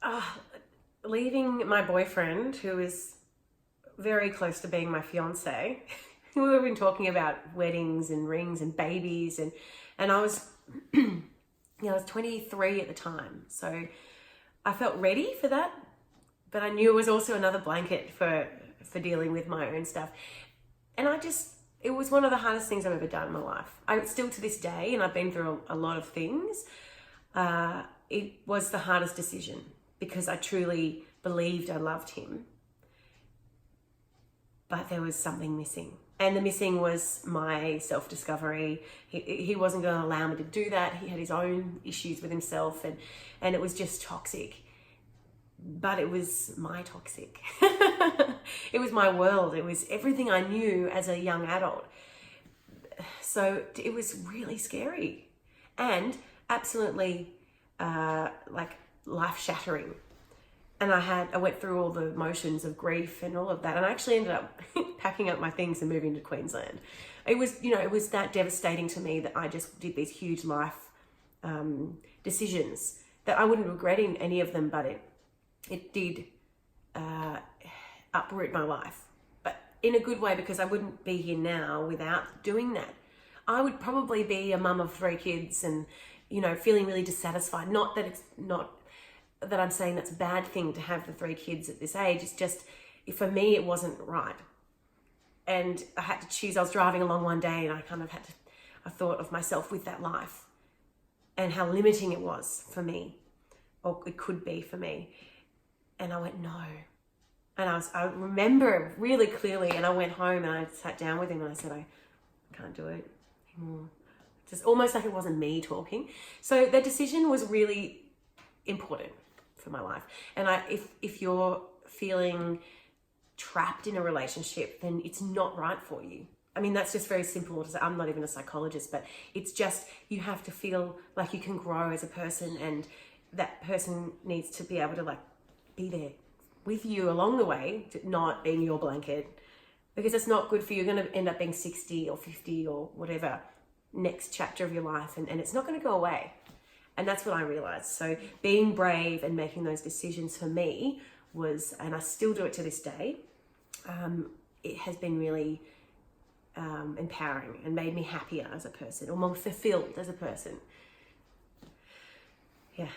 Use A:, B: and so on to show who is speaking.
A: uh, leaving my boyfriend, who is very close to being my fiance. We've been talking about weddings and rings and babies, and I was, I was 23 at the time, so I felt ready for that, but I knew it was also another blanket for dealing with my own stuff. And it was one of the hardest things I've ever done in my life. I still to this day, and I've been through a lot of things, it was the hardest decision because I truly believed I loved him, but there was something missing. And the missing was my self-discovery. He wasn't going to allow me to do that. He had his own issues with himself, and it was just toxic. But it was my toxic. It was my world. It was everything I knew as a young adult. So it was really scary and absolutely life-shattering. And I went through all the motions of grief and all of that. And I actually ended up packing up my things and moving to Queensland. It was that devastating to me that I just did these huge life decisions that I wouldn't regret in any of them, but it did uproot my life. But in a good way, because I wouldn't be here now without doing that. I would probably be a mum of 3 kids and, feeling really dissatisfied. Not that I'm saying that's a bad thing to have the 3 kids at this age. It's just, for me, it wasn't right. And I had to choose. I was driving along one day and I thought of myself with that life and how limiting it was for me, or it could be for me. And I went, no. And I remember really clearly, and I went home and I sat down with him and I said, I can't do it anymore. Just almost like it wasn't me talking. So that decision was really important for my life. And if you're feeling trapped in a relationship, then it's not right for you. I mean, that's just very simple to say. I'm not even a psychologist, but it's just, you have to feel like you can grow as a person, and that person needs to be able to be there with you along the way, not being your blanket, because it's not good for you. You're going to end up being 60 or 50 or whatever next chapter of your life, and it's not going to go away. And that's what I realized. So being brave and making those decisions for me was, and I still do it to this day, it has been really empowering and made me happier as a person, or more fulfilled as a person. Yeah.